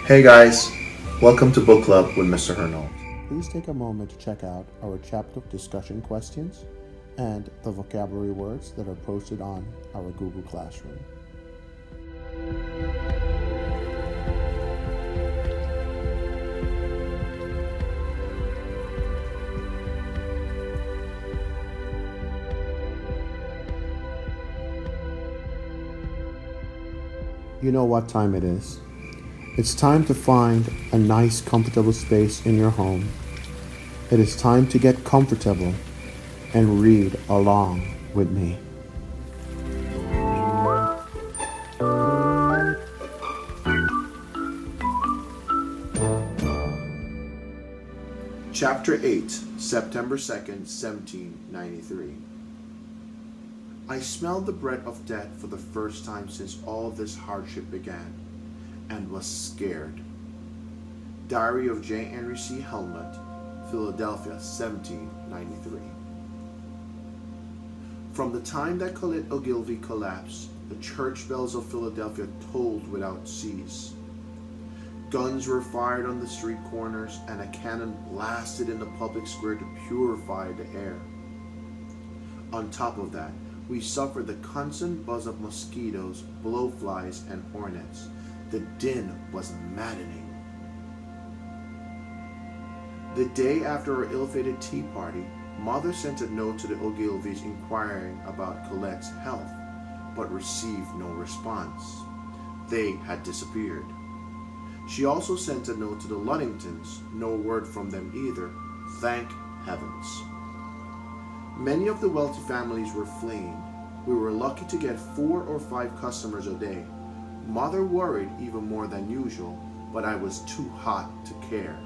Hey guys, welcome to Book Club with Mr. Hernold. Please take a moment to check out our chapter of discussion questions and the vocabulary words that are posted on our Google Classroom. You know what time it is. It's time to find a nice, comfortable space in your home. It is time to get comfortable and read along with me. Chapter 8, September 2nd, 1793. I smelled the breath of death for the first time since all this hardship began, and was scared. Diary of J. Henry C. Helmut, Philadelphia, 1793. From the time that Colette Ogilvy collapsed, the church bells of Philadelphia tolled without cease. Guns were fired on the street corners, and a cannon blasted in the public square to purify the air. On top of that, we suffered the constant buzz of mosquitoes, blowflies, and hornets. The din was maddening. The day after our ill-fated tea party, Mother sent a note to the Ogilvies inquiring about Colette's health, but received no response. They had disappeared. She also sent a note to the Luddingtons, no word from them either, thank heavens. Many of the wealthy families were fleeing. We were lucky to get 4 or 5 customers a day. Mother worried even more than usual, but I was too hot to care.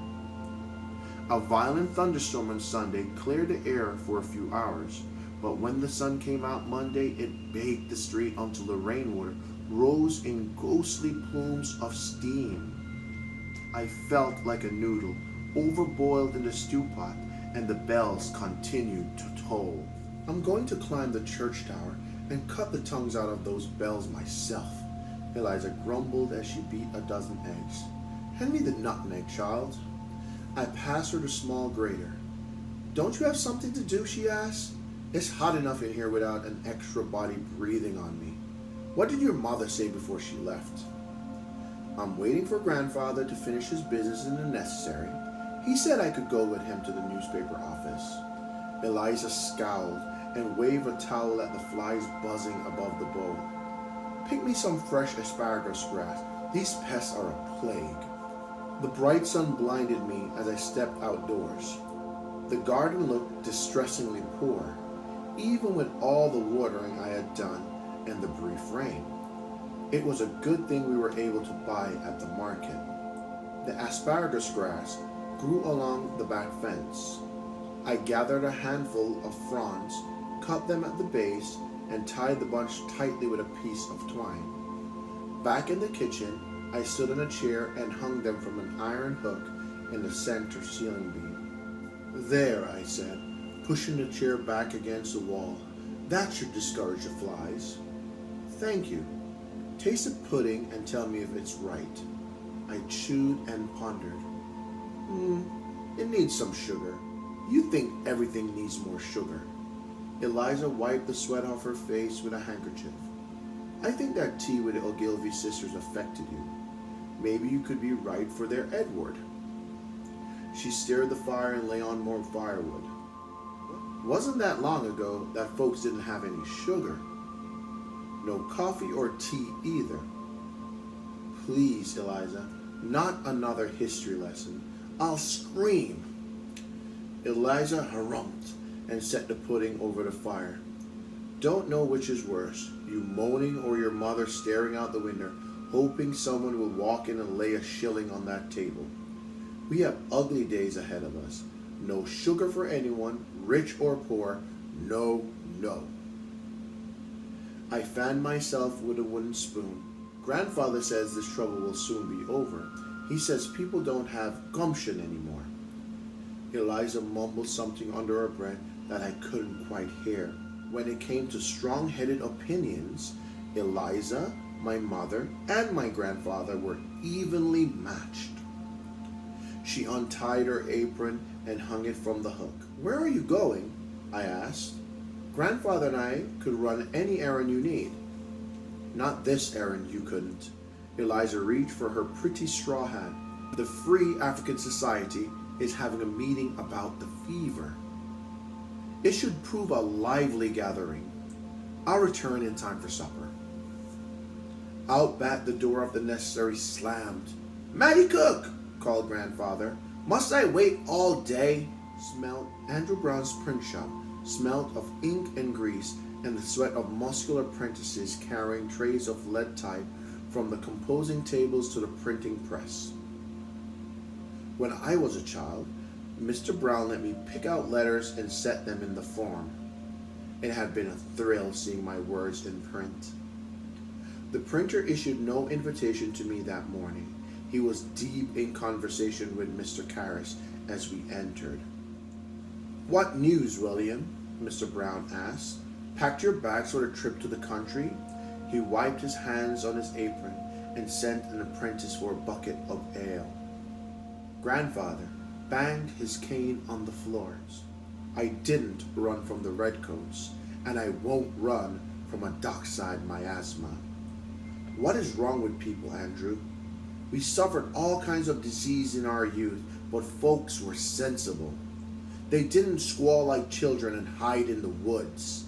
A violent thunderstorm on Sunday cleared the air for a few hours, but when the sun came out Monday, it baked the street until the rainwater rose in ghostly plumes of steam. I felt like a noodle, overboiled in the stew pot, and the bells continued to toll. I'm going to climb the church tower and cut the tongues out of those bells myself, Eliza grumbled as she beat a dozen eggs. Hand me the nutmeg, child. I passed her the small grater. Don't you have something to do, she asked. It's hot enough in here without an extra body breathing on me. What did your mother say before she left? I'm waiting for grandfather to finish his business in the necessary. He said I could go with him to the newspaper office. Eliza scowled and waved a towel at the flies buzzing above the bowl. Pick me some fresh asparagus grass. These pests are a plague. The bright sun blinded me as I stepped outdoors. The garden looked distressingly poor, even with all the watering I had done and the brief rain. It was a good thing we were able to buy at the market. The asparagus grass grew along the back fence. I gathered a handful of fronds, cut them at the base, and tied the bunch tightly with a piece of twine. Back in the kitchen, I stood on a chair and hung them from an iron hook in the center ceiling beam. There, I said, pushing the chair back against the wall. That should discourage the flies. Thank you. Taste the pudding and tell me if it's right. I chewed and pondered. It needs some sugar. You think everything needs more sugar. Eliza wiped the sweat off her face with a handkerchief. I think that tea with the Ogilvy sisters affected you. Maybe you could be right for their Edward. She stirred the fire and lay on more firewood. Wasn't that long ago that folks didn't have any sugar. No coffee or tea either. Please, Eliza, not another history lesson. I'll scream. Eliza harrumphed and set the pudding over the fire. Don't know which is worse, you moaning or your mother staring out the window, hoping someone will walk in and lay a shilling on that table. We have ugly days ahead of us. No sugar for anyone, rich or poor. No, no. I fanned myself with a wooden spoon. Grandfather says this trouble will soon be over. He says people don't have gumption anymore. Eliza mumbled something under her breath that I couldn't quite hear. When it came to strong-headed opinions, Eliza, my mother, and my grandfather were evenly matched. She untied her apron and hung it from the hook. "Where are you going?" I asked. "Grandfather and I could run any errand you need." "Not this errand, you couldn't." Eliza reached for her pretty straw hat. "The Free African Society is having a meeting about the fever. It should prove a lively gathering. I'll return in time for supper." Out back the door of the necessary slammed. "Mattie Cook!" called Grandfather. "Must I wait all day?" Andrew Brown's print shop smelled of ink and grease and the sweat of muscular apprentices carrying trays of lead type from the composing tables to the printing press. When I was a child, Mr. Brown let me pick out letters and set them in the form. It had been a thrill seeing my words in print. The printer issued no invitation to me that morning. He was deep in conversation with Mr. Karras as we entered. "What news, William?" Mr. Brown asked. "Packed your bags for the trip to the country?" He wiped his hands on his apron and sent an apprentice for a bucket of ale. Grandfather banged his cane on the floors. "I didn't run from the redcoats, and I won't run from a dockside miasma. What is wrong with people, Andrew? We suffered all kinds of disease in our youth, but folks were sensible. They didn't squall like children and hide in the woods."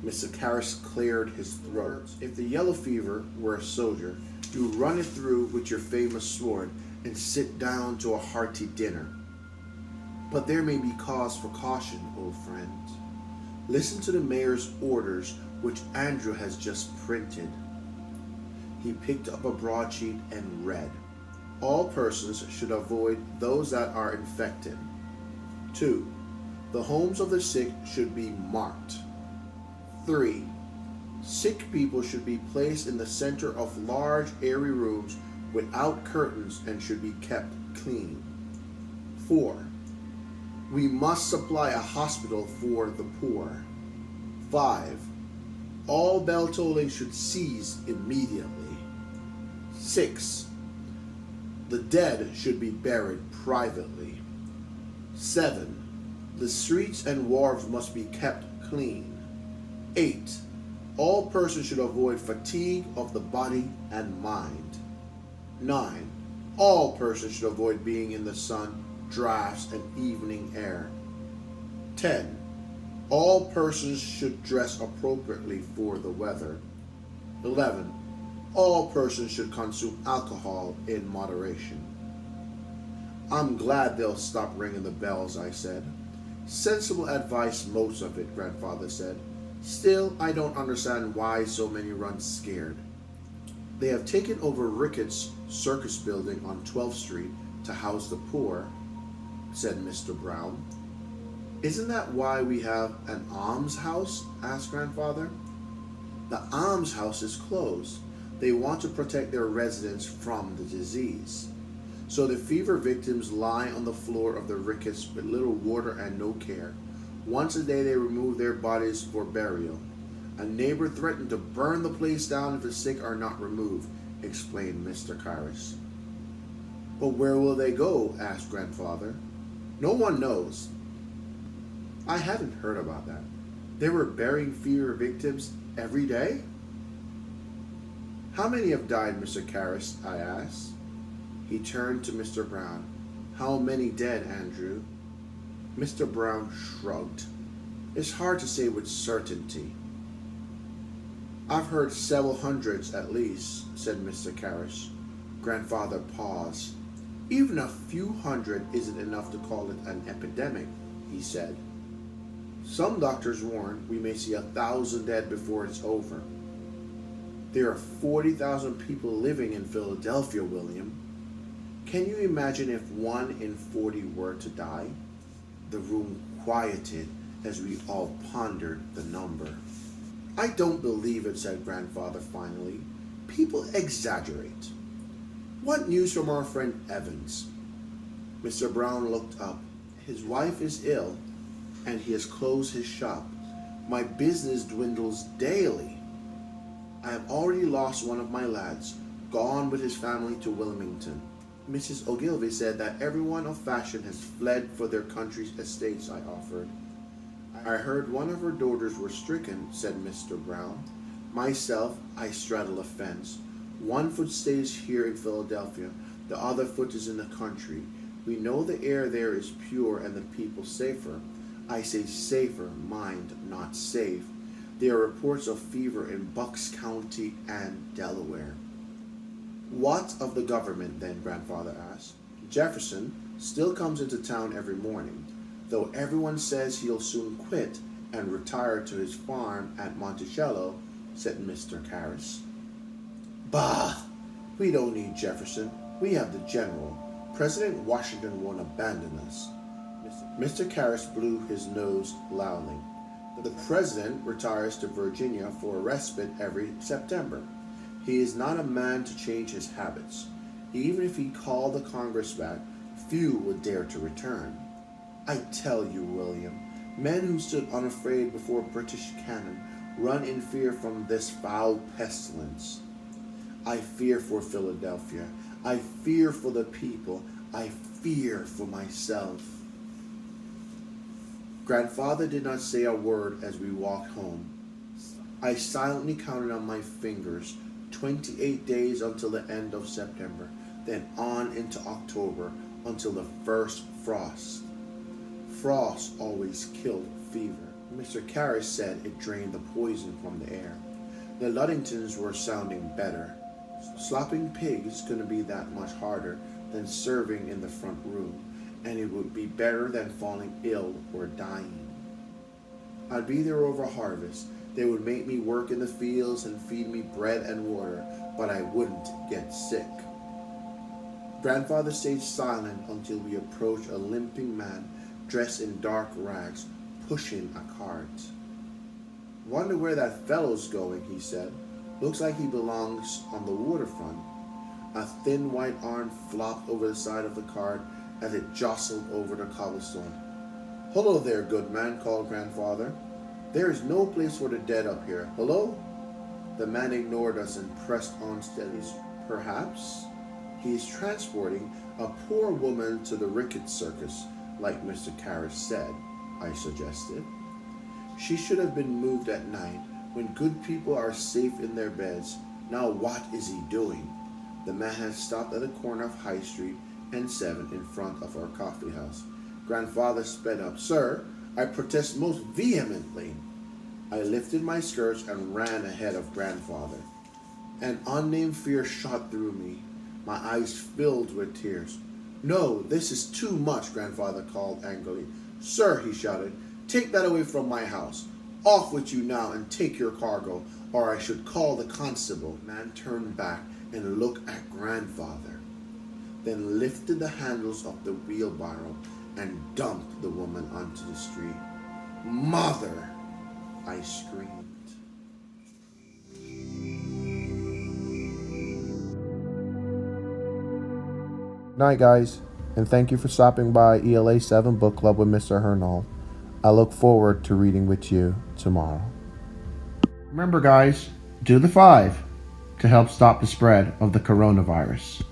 Mr. Karras cleared his throat. "If the yellow fever were a soldier, you run it through with your famous sword and sit down to a hearty dinner. But there may be cause for caution, old friend. Listen to the mayor's orders, which Andrew has just printed." He picked up a broadsheet and read. "All persons should avoid those that are infected. 2. The homes of the sick should be marked. 3. Sick people should be placed in the center of large, airy rooms without curtains and should be kept clean. 4. We must supply a hospital for the poor. 5. All bell tolling should cease immediately. 6. The dead should be buried privately. 7. The streets and wharves must be kept clean. 8. All persons should avoid fatigue of the body and mind. 9. All persons should avoid being in the sun, drafts, and evening air. 10. All persons should dress appropriately for the weather. 11. All persons should consume alcohol in moderation." "I'm glad they'll stop ringing the bells," I said. "Sensible advice, most of it," Grandfather said. "Still, I don't understand why so many run scared." "They have taken over Ricketts' circus building on 12th Street to house the poor," said Mr. Brown. "Isn't that why we have an almshouse?" asked Grandfather. "The almshouse is closed. They want to protect their residents from the disease. So the fever victims lie on the floor of the Ricketts with little water and no care. Once a day they remove their bodies for burial. A neighbor threatened to burn the place down if the sick are not removed," explained Mr. Karras. "But where will they go?" asked Grandfather. "No one knows." I hadn't heard about that. They were burying fever victims every day? "How many have died, Mr. Karras?" I asked. He turned to Mr. Brown. "How many dead, Andrew?" Mr. Brown shrugged. "It's hard to say with certainty." "I've heard several hundreds at least," said Mr. Karras. Grandfather paused. "Even a few hundred isn't enough to call it an epidemic," he said. "Some doctors warn we may see 1,000 dead before it's over. There are 40,000 people living in Philadelphia, William. Can you imagine if 1 in 40 were to die?" The room quieted as we all pondered the number. "I don't believe it," said Grandfather finally. "People exaggerate. What news from our friend Evans?" Mr. Brown looked up. "His wife is ill, and he has closed his shop. My business dwindles daily." I have already lost one of my lads, gone with his family to Wilmington. Mrs. Ogilvy said that everyone of fashion has fled for their country's estates, I offered. I heard one of her daughters were stricken, said Mr. Brown. Myself, I straddle a fence. One foot stays here in Philadelphia, the other foot is in the country. We know the air there is pure and the people safer. I say safer, mind, not safe. There are reports of fever in Bucks County and Delaware. What of the government then, Grandfather asked. Jefferson still comes into town every morning, though everyone says he'll soon quit and retire to his farm at Monticello, said Mr. Karras. Bah! We don't need Jefferson. We have the general. President Washington won't abandon us. Mr. Karras blew his nose loudly. The president retires to Virginia for a respite every September. He is not a man to change his habits. Even if he called the Congress back, few would dare to return. I tell you, William, men who stood unafraid before British cannon run in fear from this foul pestilence. I fear for Philadelphia. I fear for the people. I fear for myself. Grandfather did not say a word as we walked home. I silently counted on my fingers 28 days until the end of September, then on into October until the first frost. Frost always killed fever. Mr. Karras said it drained the poison from the air. The Luddingtons were sounding better. Slopping pigs couldn't be that much harder than serving in the front room, and it would be better than falling ill or dying. I'd be there over harvest. They would make me work in the fields and feed me bread and water, but I wouldn't get sick. Grandfather stayed silent until we approached a limping man dressed in dark rags, pushing a cart. Wonder where that fellow's going, he said. Looks like he belongs on the waterfront. A thin white arm flopped over the side of the cart as it jostled over the cobblestone. Hello there, good man, called Grandfather. There is no place for the dead up here. Hello? The man ignored us and pressed on steadily. Perhaps he is transporting a poor woman to the Ricketts Circus, like Mr. Karras said, I suggested. She should have been moved at night, when good people are safe in their beds. Now what is he doing? The man had stopped at the corner of High Street and 7 in front of our coffee house. Grandfather sped up. Sir, I protest most vehemently. I lifted my skirts and ran ahead of Grandfather. An unnamed fear shot through me. My eyes filled with tears. No, this is too much, Grandfather called angrily. Sir, he shouted, take that away from my house. Off with you now and take your cargo, or I should call the constable. The man turned back and looked at Grandfather, then lifted the handles of the wheelbarrow and dumped the woman onto the street. Mother! I screamed. Night, guys, and thank you for stopping by ELA 7 Book Club with Mr. Hernold. I look forward to reading with you tomorrow. Remember, guys, do the 5 to help stop the spread of the coronavirus.